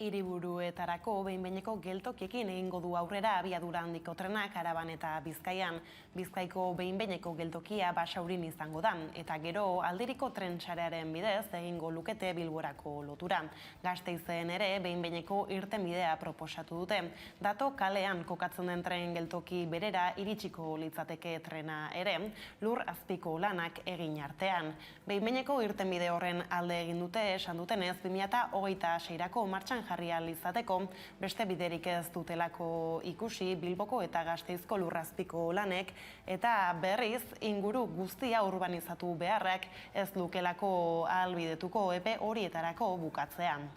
Hiriburuetarako behin-behineko geltokiekin egingo du aurrera abiadura handiko trenak Araban eta Bizkaian. Bizkaiko behin-behineko geltokia Basaurin izango da, eta gero aldiriko tren sarearen bidez egingo lukete Bilborako lotura. Gasteizen ere behin-behineko irtenbidea proposatu dute. Dato kalean kokatzen den tren geltoki berera iritsiko litzateke trena ere, lur azpiko lanak egin artean. Behin-behineko irtenbide horren alde egin dute esan dutenez 2026ko martxan jarri ahal izateko, beste biderik ez dutelako ikusi Bilboko eta Gasteizko lurrazpiko lanek, eta berriz inguru guztia urbanizatu beharrak ez lukelako ahalbidetuko epe horietarako bukatzean.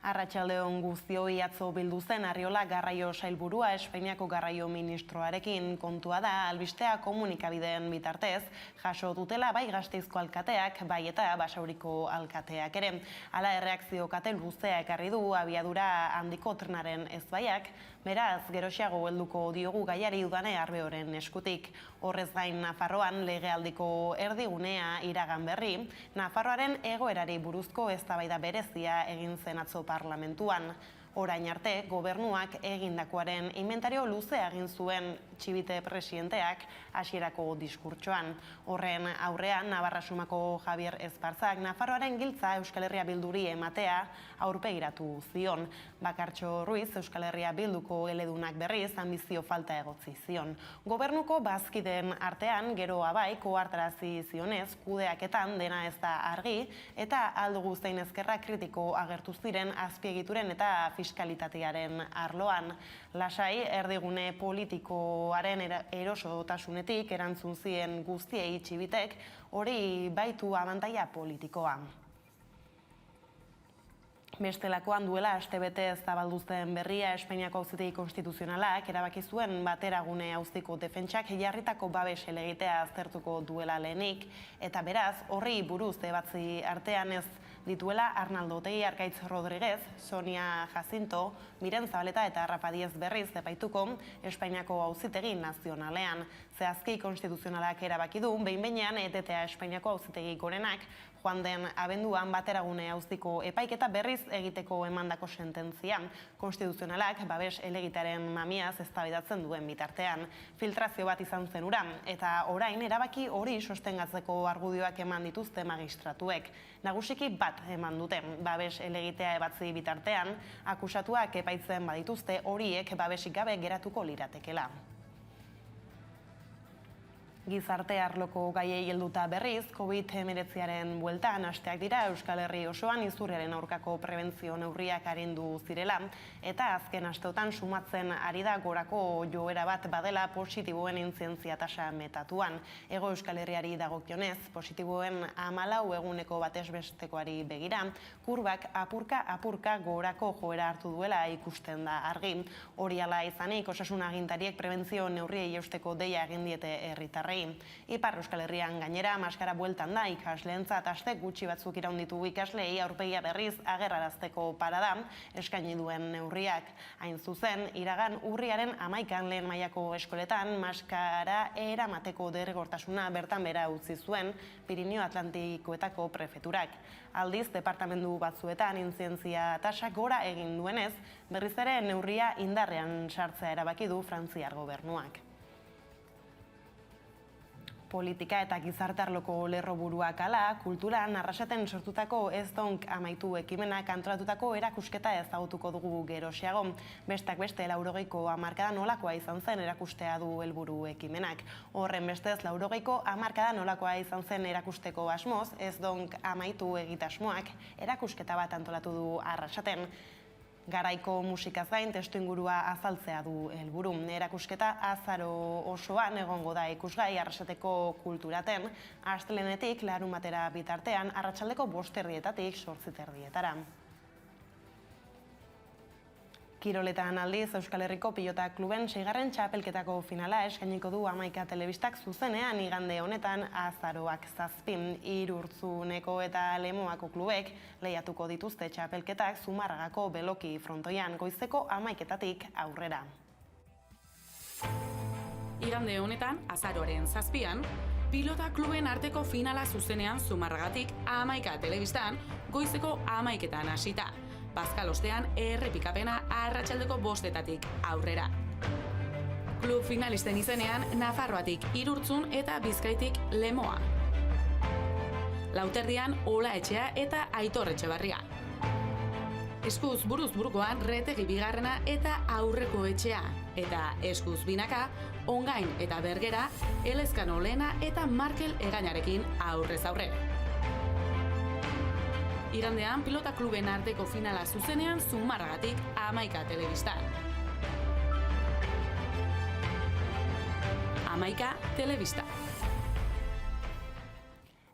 Arratsaldeon guztioi, atzo bildu zen Arriola garraio sailburua Espainiako garraio ministroarekin. Kontua da, albistea komunikabideen bitartez jaso dutela bai Gasteizko alkateak, bai eta Basauriko alkateak ere. Hala, erreakzio kate luzea ekarri du abiadura handiko trenaren ezbaiak, beraz geroxiago helduko diogu gaiari Udane Arbeoren eskutik. Horrez gain Nafarroan legealdiko erdigunea iragan berri, Nafarroaren egoerari buruzko eztabaida berezia egin zen atzo parlamentuan. Orain arte, gobernuak egindakoaren inventario luzea egin zuen Txibite presidenteak hasierako diskurtsoan. Horren aurrean, Navarra Sumako Javier Esparzak Nafarroaren giltza Euskal Herria Bilduri ematea aurpegiratu zion. Bakartxo Ruiz Euskal Herria Bilduko eledunak berriz ambizio falta egotzi zion. Gobernuko bazkideen artean geroa bai kohartarazi zionez kudeaketan dena ez da argi eta aldugu zein ezkerra kritiko agertu ziren azpiegituren eta fiskalitatearen arloan. Lasai, erdigune politikoaren erosotasunetik erantzun zien guztiei Txibitek, hori baitu abantaila politikoa. Bestelakoan duela astebete zabaldu zen berria Espainiako Auzitegi Konstituzionalak erabaki zuen bateragune auziko defentsak jarritako babes helegitea aztertuko duela lehenik, eta beraz horri buruz debatzi artean ez dituela Arnaldo Otegi, Arkaitz Rodriguez, Sonia Jacinto, Miren Zabaleta eta Rafa Diez berriz epaituko Espainiako Auzitegi Nazionalean. Zehazki Konstituzionalak erabaki du behin-behinean etetea Espainiako Auzitegi Gorenak joan den abenduan bateragune auziko epaiketa berriz egiteko emandako sententzia. Konstituzionalak babes helegitearen mamiaz eztabaidatzen duen bitartean. Filtrazio bat izan zen hura, eta orain erabaki hori sostengatzeko argudioak eman dituzte magistratuek. Nagusiki bat eman dute babes helegitea ebatzi bitartean, akusatuak epaitzen badituzte horiek babesik gabe geratuko liratekela. Gizarte arloko gaiei helduta berriz, COVID-19aren bueltan hasteak dira Euskal Herri osoan izurriaren aurkako prebentzio neurriak arindu zirela, eta azken asteotan sumatzen ari da gorako joera bat badela positiboen intzidentzia tasa metatuan. Hego Euskal Herriari dagokionez, positiboen 14 eguneko batezbestekoari begira, kurbak apurka gorako joera hartu duela ikusten da argi. Hori hala izanik, osasun agintariek prebentzio neurriei eusteko deia egin diete herritarrei. Ipar Euskal Herrian gainera maskara bueltan da ikasleentzat aste gutxi batzuk iraunditu ikasleei aurpegia berriz agerrarazteko parada eskaini duen neurriak. Hain zuzen, iragan urriaren 11 lehen mailako eskoletan maskara eramateko derrigortasuna bertan bera utzi zuen Pirinio Atlantikoetako prefeturak. Aldiz, departamentu batzuetan intzidentzia tasa gora egin duenez, berriz ere neurria indarrean sartzea erabaki du Frantziar gobernuak. Politika eta gizarte arloko lerroburuak hala, kulturan Arrasaten sortutako ez donk amaitu ekimenak antolatutako erakusketa ezagutuko dugu geroxiago. Bestak beste 80ko hamarkada nolakoa izan zen erakustea du helburu ekimenak. Horren bestez 80ko hamarkada nolakoa izan zen erakusteko asmoz, ez donk amaitu egitasmoak erakusketa bat antolatu du Arrasaten. Garaiko musikaz gain testuingurua azaltzea du helburu. Erakusketa azaro osoan egongo da ikusgai Arrasateko kulturaten, astelehenetik larunbatera bitartean arratsaldeko 5:00 8:00 Kiroletan aldiz, Euskal Herriko Pilota Kluben 6. txapelketako finala eskainiko du Hamaika Telebistak zuzenean igande honetan azaroak 7. Irurtzuneko eta Lemoako klubek lehiatuko dituzte txapelketak Zumarragako Beloki frontoian goizeko 11:00 aurrera. Igande honetan, azaroaren 7, Pilota kluben arteko finala zuzenean Zumarragatik 11 telebistan, goizeko 11etan hasita. Bazkal ostean errepikapena arratsaldeko 5 aurrera. Klub finalisten izenean Nafarroatik Irurtzun eta Bizkaitik Lemoa. Lauterdian Ola Etxea eta Aitor Etxebarria. Eskuz buruz burukoan Retegi Bigarrena eta Aurreko Etxea. Eta eskuz binaka, Ongain eta Bergera, Elezkano Lehena eta Markel Egainarekin aurrez aurre. Igandean pilota kluben arteko finala zuzenean Zumarragatik 11 telebistan. 11 telebista.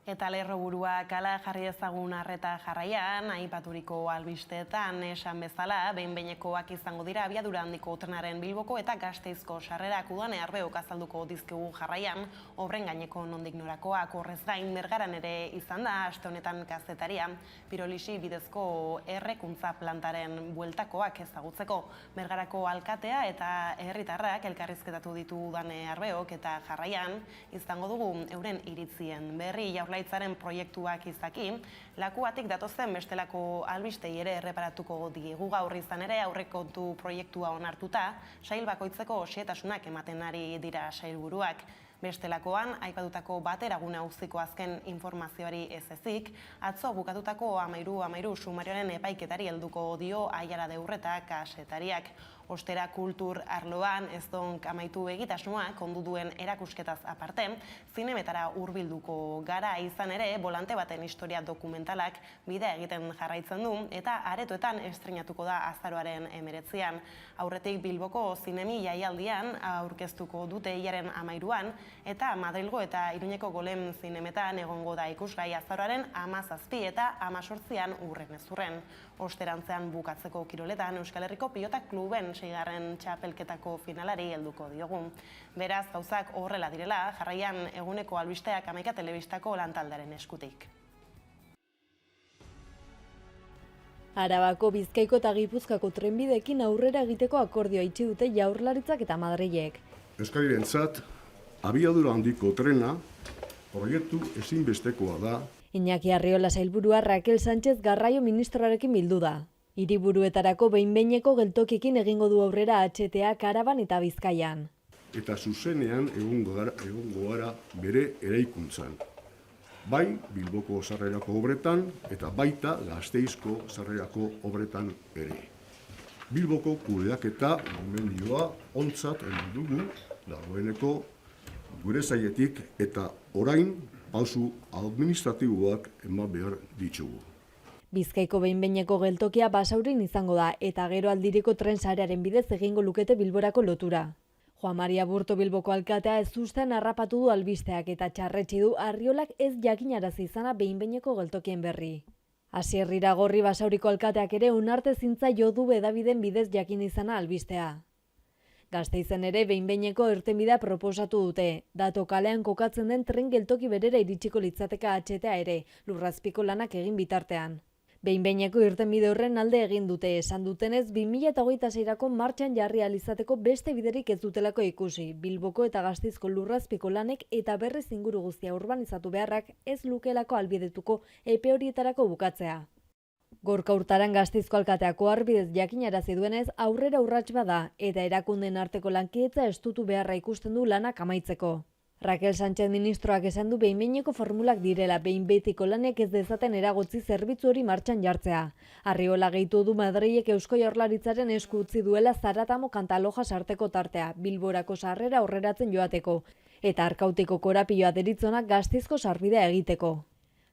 Eta lerroburuak ala jarri ezagun arreta jarraian, aipaturiko albisteetan esan bezala, behin-behinekoak izango dira abiadura handiko trenaren Bilboko eta Gasteizko sarrerak udane arbeok azalduko dizkigu jarraian, obren gaineko nondik norakoak horrez gain Bergaran ere izan da, aste honetan kazetaria, pirolisi bidezko errekuntza plantaren bueltakoak ezagutzeko. Bergarako alkatea eta herritarrak elkarrizketatu ditu udane arbeok eta jarraian izango dugu euren iritzien berri Jaurlaritzaren proiektuak izaki, lakuatik datozen bestelako albistei ere erreparatuko diegu gaur izan ere aurrekontu proiektua onartuta, sail bakoitzeko xehetasunak ematen ari dira sailburuak. Bestelakoan, aipatutako bateragune auziko azken informazioari ez ezik, atzo bukatutako 13 sumarioaren epaiketari helduko dio Aiara de Urreta kasetariak. Ostera kultur arloan ez donk amaitu egitasmoa kondu duen erakusketaz aparte, zinemetara hurbilduko gara izan ere volante baten historia dokumentalak bidea egiten jarraitzen du eta aretoetan estreinatuko da azaroaren 19an. Aurretik Bilboko zinemi jaialdian aurkeztuko dute hilaren 13an eta Madrilgo eta Iruñeko Golem zinemetan egongo da ikusgai azaroaren 17 eta 18an urren ezurren. Osterantzean bukatzeko kiroletan Euskal Herriko pilota kluben 6. txapelketako finalari helduko diogu. Beraz, gauzak horrela direla, jarraian eguneko albisteak 11 telebistako lantaldaren eskutik. Arabako, Bizkaiko eta Gipuzkoako trenbideekin aurrera egiteko akordioa itxi dute Jaurlaritzak eta Madrilek. Euskadirentzat, abiadura handiko trena proiektu ezinbestekoa da. Iñaki Arriola sailburua Raquel Sánchez Garraio ministroarekin bildu da. Hiriburuetarako behin-behineko geltokiekin egingo du aurrera HTA Karaban eta Bizkaian. Eta zuzenean egongo gara bere eraikuntzan. Bai Bilboko sarrerako obretan eta baita Gasteizko sarrerako obretan ere. Bilboko kudeaketa gomendioa ontzat eman dugu dagoeneko gure sailetik eta orain pausu administratiboak eman behar ditugu. Bizkaiko behin-behineko geltokia Basaurin izango da eta gero aldiriko tren sarearen bidez egingo lukete Bilborako lotura. Juan Maria Burto Bilboko alkatea ez uzten harrapatu du albisteak eta txarretsi du Arriolak ez jakinarazi izana behin-behineko geltokien berri. Asier Iragorri Basauriko alkateak ere onartezintza jo du hedabideen bidez jakin izana albistea. Gasteizen ere behin-behineko irtenbidea proposatu dute. Dato kalean kokatzen den tren geltoki berera iritsiko litzateka HTA ere, lurrazpiko lanak egin bitartean. Behin-behineko irtenbide horren alde egin dute, esan dutenez 2026ko martxan jarri alizateko beste biderik ez dutelako ikusi. Bilboko eta Gasteizko lurrazpiko lanek eta berriz inguru guztia urbanizatu beharrak ez lukelako albidetuko epe horietarako bukatzea. Gorka Urtaran Gasteizko alkateako arbidez jakinarazi duenez aurrera urrats bada eta erakundeen arteko lankidetza estutu beharra ikusten du lanak amaitzeko. Raquel Sánchez ministroak esan du behin-behineko formulak direla behin betiko lanek ez dezaten eragotzi zerbitzu hori martxan jartzea. Arriola gehitu du Madrilek Eusko Jaurlaritzaren esku utzi duela Zaratamo Kantaloja sarteko tartea, Bilborako sarrera aurreratzen joateko, eta Arkautiko korapiloa deritzonak Gasteizko sarbidea egiteko.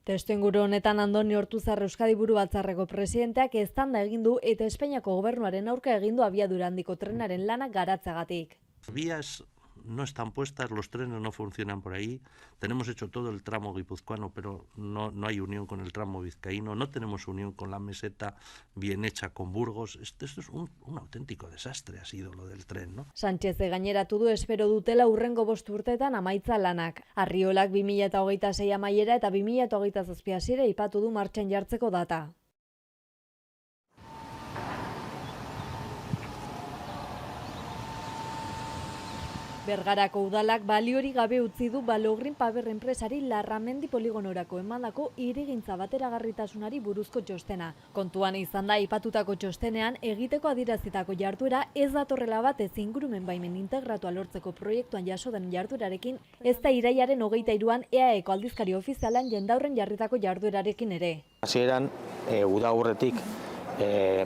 Testuinguru honetan Andoni Ortuzar Euskadi Buru Batzarreko presidenteak eztanda egin du eta Espainiako gobernuaren aurka egin du abiadura handiko trenaren lanak garatzagatik. Vías no están puestas, los trenes no funcionan por ahí. Tenemos hecho todo el tramo guipuzcoano, pero no hay unión con el tramo vizcaíno. No tenemos unión con la meseta bien hecha con Burgos. Esto es un auténtico desastre, ha sido lo del tren, ¿no? Sánchez gaineratu du espero dutela hurrengo 5 urteetan amaitza lanak. Arriolak 2026 amaiera eta 2027 hasiera aipatu du martxan jartzeko data. Bergarako udalak baliori gabe utzi du Balogrin Paber enpresari Larramendi poligonorako emandako hirigintza bateragarritasunari buruzko txostena. Kontuan izan da aipatutako txostenean egiteko adierazitako jarduera ez datorrela bat ez ingurumen baimen integratua lortzeko proiektuan jaso den jarduerarekin, ez da irailaren 23an EAEko aldizkari ofizialan jendaurren jarritako jarduerarekin ere. Hasieran uda aurretik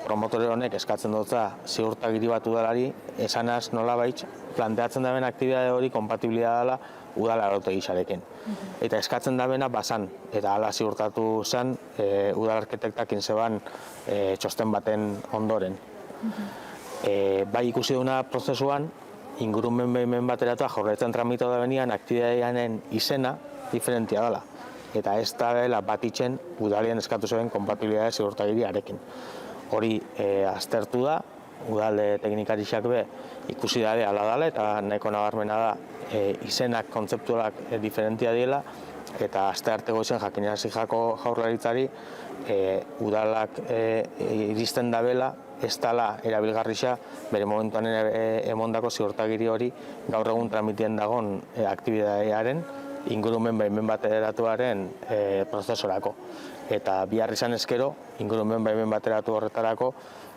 promotore honek eskatzen dutza ziurtagiri bat udalari, esanaz nolabait planteatzen daben aktibidade hori kompatibilitatea dela udala arautegi gisarekin. Eta eskatzen dabena basan, eta hala ziurtatu zen udal arkitektakin zeban txosten baten ondoren. Bai ikusi duna prozesuan, ingurumen behimen bateratua Jaurlaritzan tramitatu da benian aktibidadeanen izena diferentia dela. Eta ez da dela batitzen udalien eskatu zeben kompatibilidade ziurtagiriarekin. Hori aztertu da, udalde teknikarixak be ikusi dabe ala dala, eta nahiko nabarmena da izenak kontzeptualak diferentia diela, eta aste arte goizen jakinarazi jako Jaurlaritzari udalak iristen dabela, ez dela erabilgarrixa bere momentuan emondako ziurtagiri hori gaur egun tramitien dagon aktibidadearen ingurumen baimen bateratuaren prozesorako. Eta bihar izan ezkero, ingurumen baimen bateratu horretarako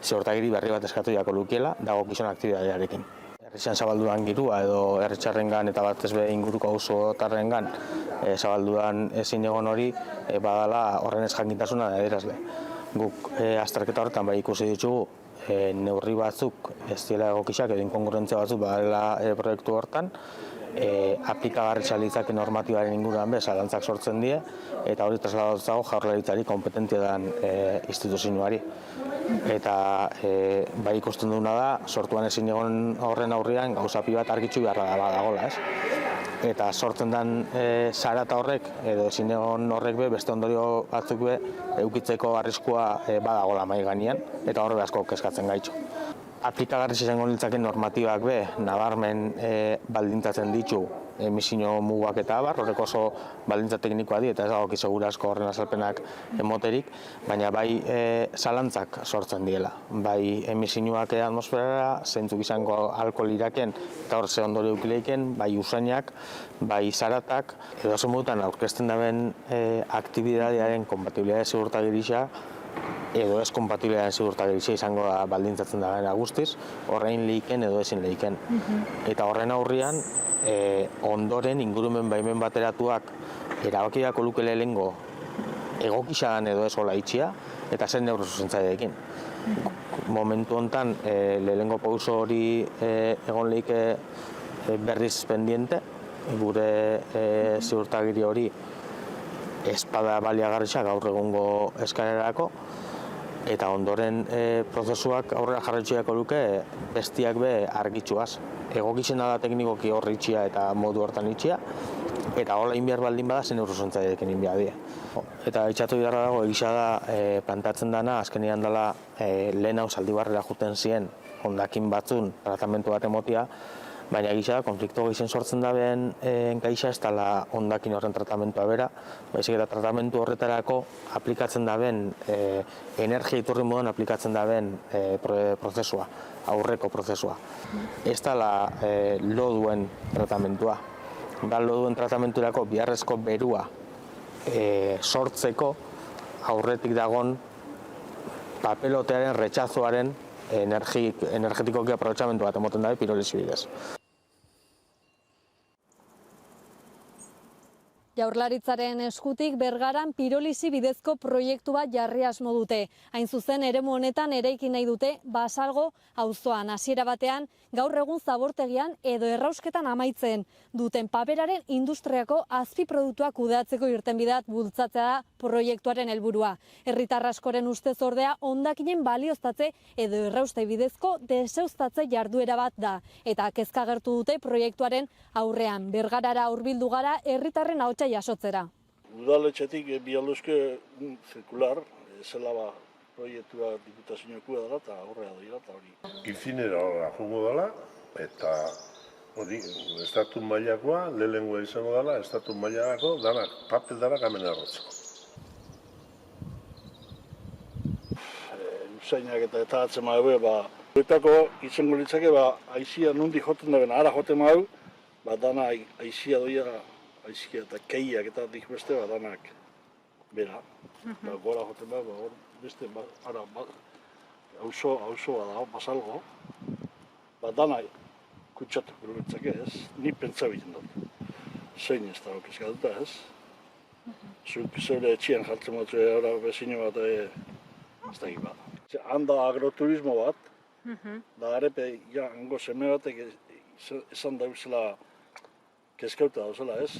ziurtagiri berri bat eskatu jako lukiela dagokizun aktibidadearekin. Herrizan zabalduan girua edo herritxarrengan eta batez be inguruko auzotarrengan zabalduan ezin egon hori badala horren ez jakintasuna da adierazle. Guk azterketa horretan bai ikusi ditugu neurri batzuk ez dira egokisak edo inkongruentzia batzuk badela proiektu hortan, aplikagarri litzake normatibaren inguruan be zalantzak sortzen die, eta hori trasladatzago Jaurlaritzari kompetentia den instituzioari. Eta bai ikusten duguna da, sortuan ezin egon horren aurrean gauzapi bat argitzu beharra dagoela, ez? Eta sortzen den zarata horrek, edo ezin egon horrek be, beste ondorio batzuk be, eukitzeko arriskua badagoela mai gainean, eta horre asko kezkatzen gaitxo. Aplikagarri izango litzaken normatibak be, nabarmen baldintzatzen ditu emisio mugak eta abar, horrek oso baldintza teknikoa di, eta ez dagoki segura asko horren azalpenak emoterik, baina bai zalantzak sortzen diela. Bai emisioak atmosferara, zeintzuk izango alkohol iraken, eta hor ze ondorio eukileiken, bai usainak, bai zaratak, edo oso modutan aurkezten daben aktibidadearen kompatibilidade ziurtagirisa, edo ez kompatibilitatean ziurtagirisa izango da baldintzatzen da guztiz, horrein lehiken edo ezin lehiken. Eta horren aurrian, ondoren ingurumen baimen bateratuak erabakiako luke lehengo egokixadan edo ez hola itxia, eta zen neurri zuzentzaileekin. Momentu honetan, lehengo pauso hori egon lehike berriz pendiente, gure ziurtagiri hori espada baliagarrisa gaur egungo eskalerako, eta ondoren prozesuak aurrera jarraitxeako luke bestiak be argitxuaz. Egokizena da teknikoki horri itxia eta modu hortan itxia, eta hola inbiar baldin bada zen eurozuntzailekin inbiar die. Eta itxatu beharra dago egisa da plantatzen dana, azkenean dela lehen hau zaldibarrera juten ziren hondakin batzun tratamentu bat emotia, baina egisa da, konflikto gehizen sortzen dabeen gaisa ez dela hondakin horren tratamentua bera, baizik eta tratamentu horretarako aplikatzen dabeen, energia iturri moduan aplikatzen dabeen prozesua, aurreko prozesua. Ez dela lo duen tratamentua. Da lo duen tratamenturako biharrezko berua sortzeko aurretik dagon papelotearen retxazoaren energetikoki aprobetxamentu bat emoten dabe pirolisi bidez. Jaurlaritzaren eskutik Bergaran pirolisi bidezko proiektu bat jarri asmo dute. Hain zuzen eremu honetan eraiki nahi dute basalgo auzoan hasiera batean gaur egun zabortegian edo errausketan amaitzen duten paperaren industriako azpiproduktuak kudeatzeko irtenbideak bultzatzea da proiektuaren helburua. Herritar askoren ustez ordea hondakinen balioztatze edo errauste bidezko deseuztatze jarduera bat da, eta kezka agertu dute proiektuaren aurrean. Bergarara hurbildu gara herritarren ahotsa jasotzera. Udaletxetik bialuzke zirkular, zela proiektua diputazioekua dela eta aurrea dira eta hori. Incinera horra jongo dela eta hori, estatu mailakoa, lehengoa izango dela, estatu mailako, danak, papel danak hemen errotzeko. Luzainak eta atzen mahu, horretako izango litzake, haizia nundi joten da, ara joten mahu, dana aizia doia, aizia eta keiak eta dik beste, danak bera. Gora joten behar, hor beste, ara, hausoa da, basalgo. Dana kutsatu guretzake ez, ni pentsa biten dut. Zein ez da okizkatuta ez. Zuk zeure etxian jartzen batzu bezino bat ez da bat. Handa agroturismo bat, da arepe hango seme batek esan dauzela kezkauta dauzela ez.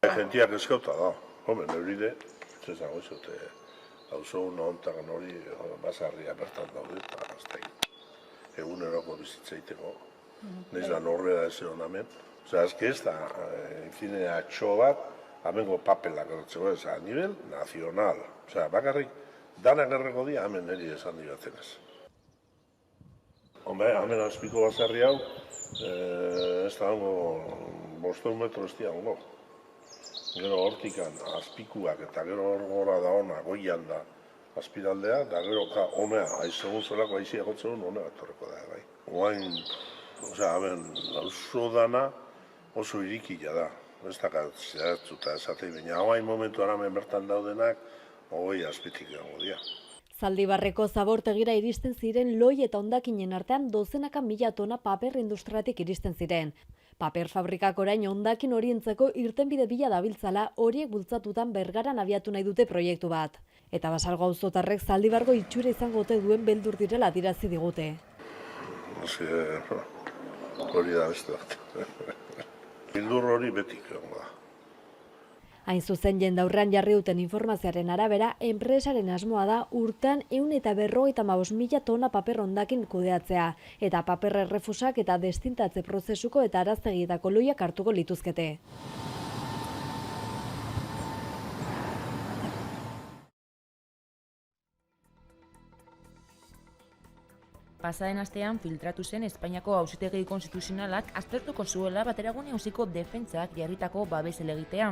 Gentia kezkauta da, neuride, zezango izute, hauzo nahontagan hori basarria bertan daude eta aztein eguneroko bizitzaiteko. Neiz da norrera ez egon hemen. Osea, ez da, infinea txo bat, amengo papelak erratzeko ez, a nivel nazional. Osea, bakarrik, danak erreko dia, hemen niri esan dibatzen ez. Hemen azpiko basarri hau, ez da hongo, 500 metro ez dia hongo. Gero hortikan azpikuak eta gero hor gora da ona, goian da azpiraldea, eta gero honea, segun zelako aizia jotzen duen, honea etorreko da, bai. Oain, osea, hemen, oso dana oso irikila da. Ez dakat zehatzuta esatei, baina hain momentu hemen bertan daudenak, hogei azpitik dago dira. Zaldibarreko zabortegira iristen ziren loi eta hondakinen artean dozenaka 1000 tona paper industriatik iristen ziren. Paper fabrikak orain hondakin horientzako irtenbide bila dabiltzala horiek bultzatutan Bergaran abiatu nahi dute proiektu bat. Eta Basalgo auzotarrek Zaldibargo itxura izango ote duen beldur direla adierazi digute. Hori da beste bat. Bildur hori betik egon da. Hain zuzen jendaurrean jarri duten informazioaren arabera, enpresaren asmoa da urtean 155.000 tona paper hondakin kudeatzea, eta paper errefusak eta destintatze prozesuko eta araztegietako loiak hartuko lituzkete. Pasaden astean filtratu zen Espainiako Auzitegi Konstituzionalak aztertuko zuela Bateragune auziko defentsak jarritako babes helegitea.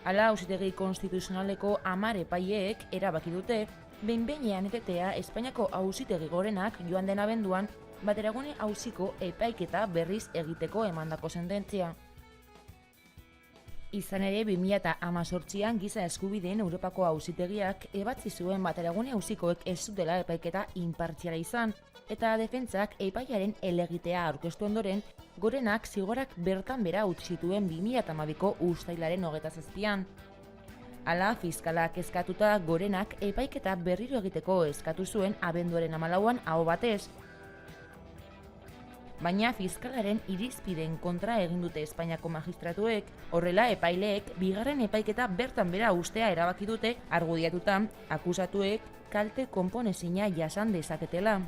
Hala, Auzitegi Konstituzionaleko 10 epaileek erabaki dute behin-behinean etetea Espainiako Auzitegi Gorenak joan den abenduan Bateragune auziko epaiketa berriz egiteko emandako sententzia. Izan ere, 2018an Giza Eskubideen Europako Auzitegiak ebatzi zuen Bateragune auzikoek ez zutela epaiketa inpartziala izan, eta defentsak epaiaren helegitea aurkeztu ondoren, Gorenak zigorrak bertan bera utzi zituen 2012ko uztailaren 27an. Hala, fiskalak eskatuta Gorenak epaiketa berriro egiteko eskatu zuen abenduaren 14an aho batez. Baina fiskalaren irizpideen kontra egin dute Espainiako magistratuek, horrela epaileek bigarren epaiketa bertan bera uztea erabaki dute argudiatuta akusatuek kalte konponezina jasan dezaketela.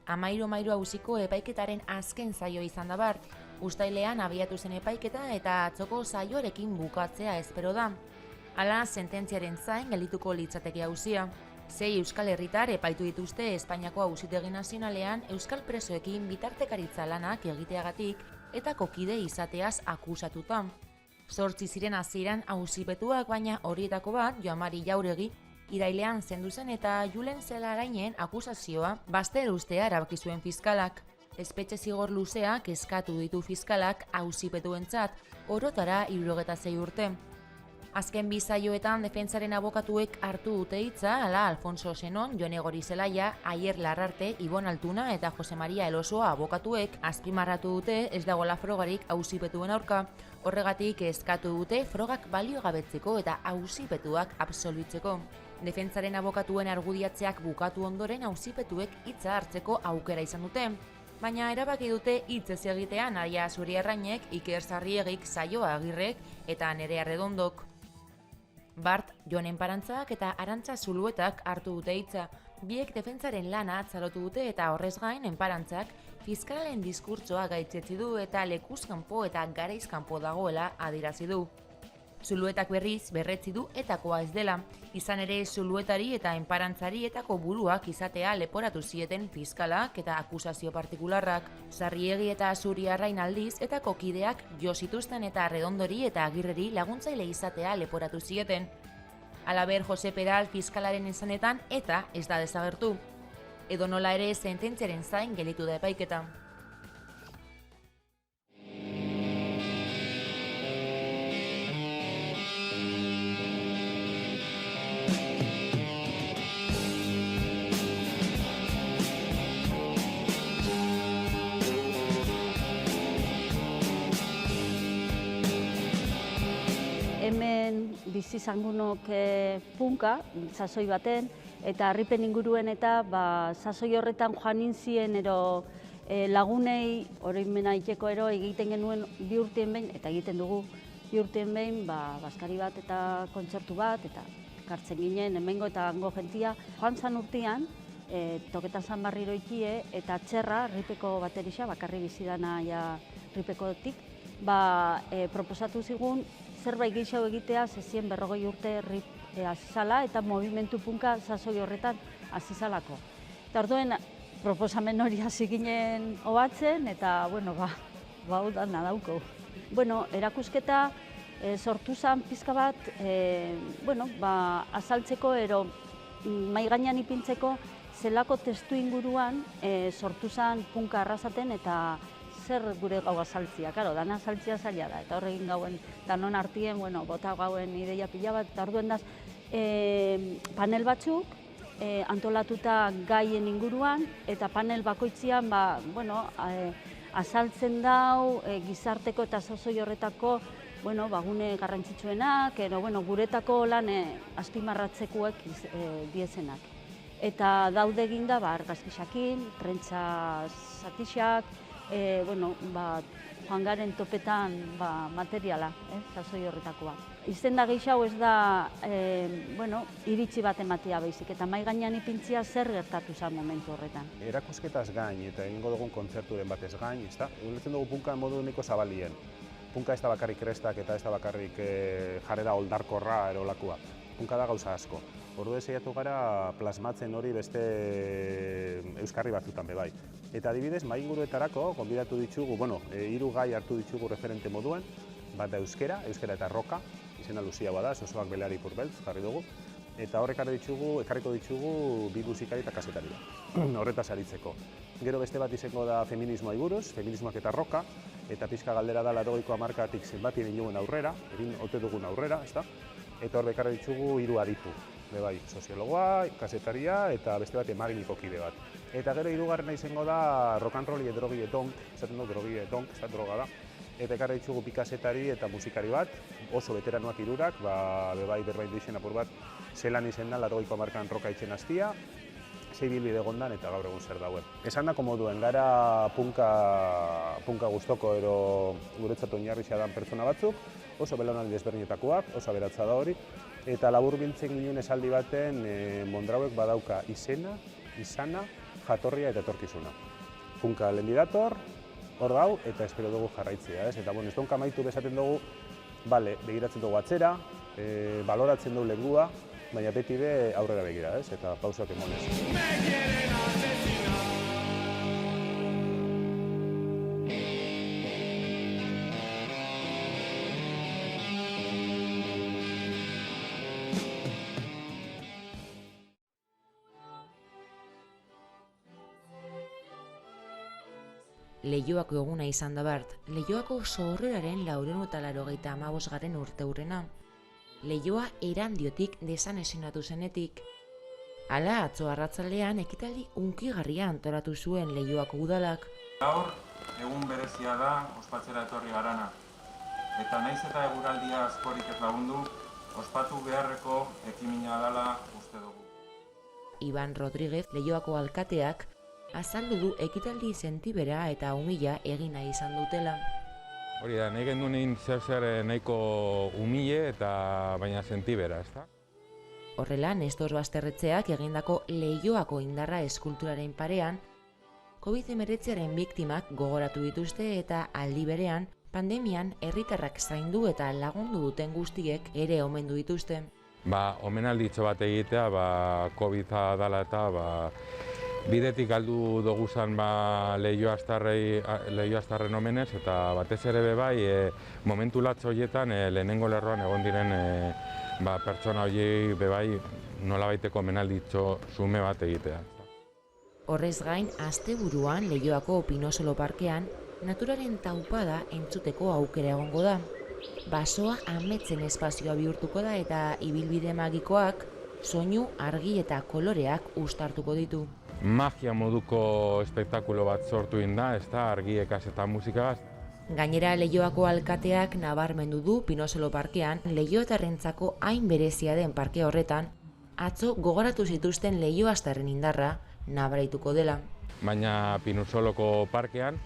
Amairu auziko epaiketaren azken saio izan da bart. Uztailean abiatu zen epaiketa eta atzoko saioarekin bukatzea espero da. Hala, sententziaren zain geldituko litzateke auzia. 6 euskal herritar epaitu dituzte Espainiako Auzitegi Nazionalean euskal presoekin bitartekaritza lanak egiteagatik eta kokide izateaz akusatuta. 8 ziren hasieran auzipetuak, baina horietako bat, Joan Mari Jauregi, irailean zendu zen eta Julen Zelarainen akusazioa bazter ustea erabaki zuen fiskalak. Espetxe zigor luzeak eskatu ditu fiskalak auzipetuentzat, orotara 76 urte. Azken bi saioetan defentsaren abokatuek hartu dute hitza, hala Alfonso Senon, Jone Gorizelaia, Aier Larrarte, Ibon Altuna eta Jose Maria Elosoa abokatuek azpimarratu dute ez dagoela frogarik auzipetuen aurka. Horregatik eskatu dute frogak baliogabetzeko eta auzipetuak absolbitzeko. Defentsaren abokatuen argudiatzeak bukatu ondoren auzipetuek hitza hartzeko aukera izan dute. Baina erabaki dute hitz ez egitea Nadia Zuriarrainek, Iker Sarriegik, Saioa Agirrek eta Nerea Redondok. Bart, Jon Enparantzak eta Arantza Zuluetak hartu dute hitza. Biek defentsaren lana atzalotu dute eta horrez gain Enparantzak fiskalaren diskurtsoa gaitzetsi du eta lekuz kanpo eta garaiz kanpo dagoela adierazi du. Zuluetak berriz berretzi du etakoa ez dela. Izan ere Zuluetari eta Enparantzari etako buruak izatea leporatu zieten fiskalak eta akusazio partikularrak. Sarriegi eta Zuriarrain aldiz etako kideak jo zituzten eta Redondori eta Agirreri laguntzaile izatea leporatu zieten. Halaber, Jose Peral fiskalaren esanetan eta ez da desagertu. Edo nola ere sententziaren zain gelditu da epaiketa. Hemen bizi izangunok punka, sasoi baten, eta harripen inguruen eta sasoi horretan joan nintzien ero lagunei oroimena iteko ero egiten genuen 2 urteen behin, eta egiten dugu 2 urteen behin, baskari bat eta kontzertu bat, eta kartzen ginen hemengo eta hango jentia. Joan zan urtean, Toketan San Barriro ikie, eta Txerra, Ripeko baterixa, bakarri bizidana Ripekotik, proposatu zigun zerbait gehiago egitea, zezien 40 urte azizala eta movimentu punka sasoi horretan azizalako. Eta orduen proposamen hori hasi ginen obatzen, eta, hau da nadauko. Erakusketa sortu zen pizka bat, azaltzeko ero mahai gainean ipintzeko zelako testu inguruan sortu zen punka arrasaten eta zer gure gau azaltzia, dana azaltzia zaila da, eta horregin gauen, danon artien, bota gauen ideia pila bat, eta orduen daz, panel batzuk, antolatuta gaien inguruan, eta panel bakoitzian, azaltzen dau, gizarteko eta sasoi horretako, gune garrantzitsuenak, guretako lan azpimarratzekuek diezenak. Eta daude eginda, argazkisakin, prentsa zatixak, joan garen topetan materiala, sasoi horretakoa. Izenda gehiago ez da, iritsi bat ematea baizik, eta mahai gainean ipintzia zer gertatu zen momentu horretan. Erakusketaz gain eta egingo dugun kontzerturen batez gain, ulertzen dugu punka modu niko zabalien. Punka ez da bakarrik krestak eta ez da bakarrik jarrera oldarkorra erolakua. Punka da gauza asko. Orduan saiatu gara plasmatzen hori beste euskarri batzutan bebai. Eta adibidez, mahai inguruetarako gonbidatu ditugu, 3 gai hartu ditugu referente moduen, bat da euskera eta roka, izena luziagoa da, Zozoak Beleari Ipurbeltz jarri dugu, eta horrek ekarriko ditugu 2 musikari eta kazetari da, horretaz aritzeko. Gero beste bat izango da feminismoa buruz, feminismoak eta roka, eta pixka galdera da 80ko hamarkatik zenbat egin dugun aurrera, egin ote dugun aurrera, eta hor bekarra ditugu 3 aditu. Bai, soziologoa, kazetaria eta beste bat emaginiko kide bat. Eta gero 3. izango da rock and roll eta drogie donk, esaten du drogie donk, ez da droga da. Eta ekarra ditugu bi kazetari eta musikari bat, oso veteranoak 3, bai berbain deixen apur bat, zelan izen da 80ko hamarkan roka itzen hastia, sei bilbide egondan eta gaur egun zer dauen. Esan dako moduen, gara punka gustoko ero guretzat oinarrixea dan pertsona batzuk, oso belaunaldi desberdinetakoak, oso aberatsa da hori, eta labur biltzen ginen esaldi baten Mondrauek badauka izena, izana, jatorria eta etorkizuna. Punka lehendi dator, hor dau, eta espero dugu jarraitzea, ez? Eta, ez donka amaitu bezaten dugu, begiratzen dugu atzera, baloratzen dugu lengua, baina beti be aurrera begira, ez? Eta pausoak emonez. Leioako eguna izan da bart, Leioako sorreraren 485. urteurrena. Leioa Erandiotik desanezinatu zenetik. Hala, atzo arratzaldean ekitaldi hunkigarria antolatu zuen Leioako udalak. Gaur, egun berezia da ospatzera etorri garana. Eta naiz eta eguraldia askorik ez lagundu, ospatu beharreko ekimina dela uste dugu. Iban Rodríguez, Leioako alkateak, azaldu du ekitaldi sentibera eta umila egina izan dutela. Hori da, nahi gendu zer nahiko umile eta baina sentibera, ez da? Horrela, Nestor Basterretxeak egindako Leioako indarra eskulturaren parean, COVID-19aren biktimak gogoratu dituzte eta aldi berean, pandemian herritarrak zaindu eta lagundu duten guztiek ere omendu dituzte. Omenalditxo bat egitea, COVID-a dala eta bidetik galdu doguzan Leioaztarren omenez, eta batez ere bebai momentu latzo horietan lehenengo lerroan egon diren pertsona horiei bebai nolabaiteko omenalditxo zume bat egitea. Horrez gain, asteburuan Leioako Pinosolo Parkean naturaren taupada entzuteko aukera egongo da. Basoa ametzen espazioa bihurtuko da eta ibilbide magikoak soinu, argi eta koloreak uztartuko ditu. Magia moduko espektakulo bat sortu da, argiekaz eta musikagaz. Gainera, Leioako alkateak nabarmendu du Pinosolo Parkean leioatarrentzako hain berezia den parke horretan, atzo gogoratu zituzten leioastarren indarra nabaraituko dela. Baina Pinosoloko parkean,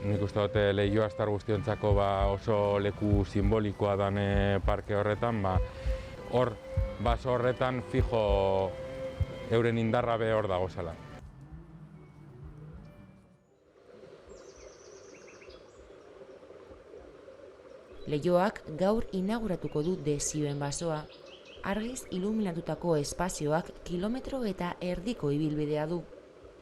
nik uste dut leioastar guztiontzako oso leku simbolikoa dan parke horretan, hor baso horretan fijo euren indarra be hor dago zela. Leioak gaur inauguratuko du desioen basoa. Argiz iluminatutako espazioak kilometro eta erdiko ibilbidea du.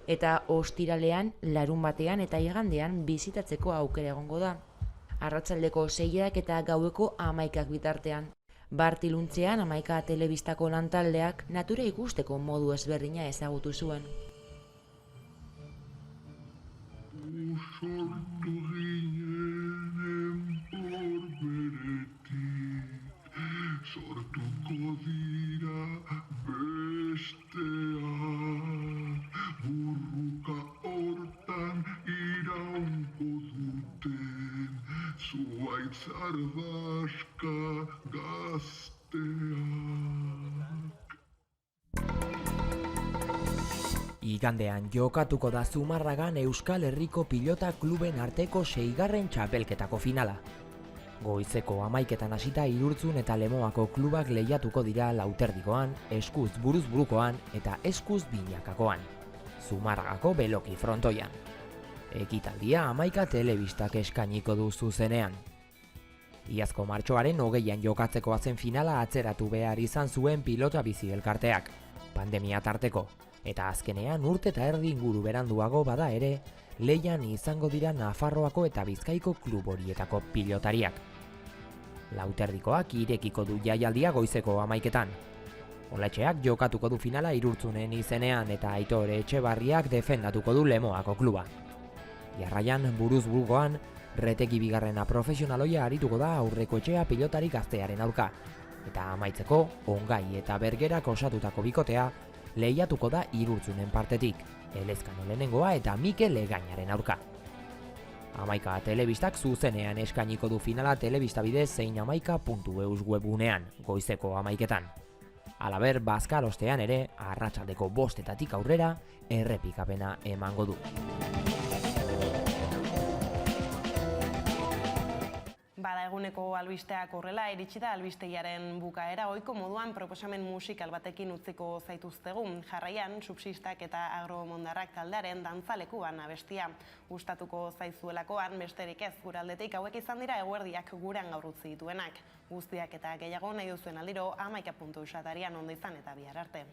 Eta ostiralean, larunbatean eta igandean bizitatzeko aukera egongo da. Arratsaldeko 6ak eta gaueko 11ak bitartean. Bart iluntzean 11 telebistako lantaldeak natura ikusteko modu ezberdina ezagutu zuen. Sortuko dira besteak, burruka hortan iraungo duten, zuaitz ardaska gazteak. Igandean jokatuko da Zumarragan Euskal Herriko Pilota Kluben arteko 6. txapelketako finala. Goizeko 11etan hasita Irurtzun eta Lemoako klubak lehiatuko dira Lauterdikoan, Eskuz Buruzburukoan eta Eskuz Binakakoan. Zumarragako beloki frontoian. Ekitaldia 11 telebistak eskainiko du zuzenean. Iazko martxoaren 20an jokatzeko zen finala atzeratu behar izan zuen Pilota Bizi elkarteak, pandemia tarteko, eta azkenean urte eta erdi inguru beranduago bada ere, lehian izango dira Nafarroako eta Bizkaiko klub horietako pilotariak. Lauterdikoak irekiko du jaialdia goizeko 11etan. Olatxeak jokatuko du finala Irurtzunen izenean eta Aitor Etxebarriak defendatuko du Lemoako kluba. Jarraian Buruzburukoan, Reteki bigarrena profesionaloia arituko da aurreko etxea pilotari gaztearen aurka. Eta amaitzeko, Ongai eta Bergerak osatutako bikotea lehiatuko da Irurtzunen partetik, Elezkano lehenengoa eta Mikel Egainaren aurka. 11 telebistak zuzenean eskainiko du finala telebista bidez zein 11.eus webgunean, goizeko 11etan. Halaber, bazkalostean ere, arratsaldeko 5etatik aurrera, errepikapena emango du. Bada eguneko albisteak horrela, iritsi da albistegiaren bukaera, ohiko moduan proposamen musikal batekin utziko zaituztegun. Jarraian, subsistak eta agromondarrak taldearen dantzalekuan abestia. Gustatuko zaizuelakoan, besterik ez guraldetik hauek izan dira eguerdiak guran gaur utzi dituenak. Guztiak eta gehiago nahi duzuen aldiro 11.eus atarian ondo izan eta bihar arte.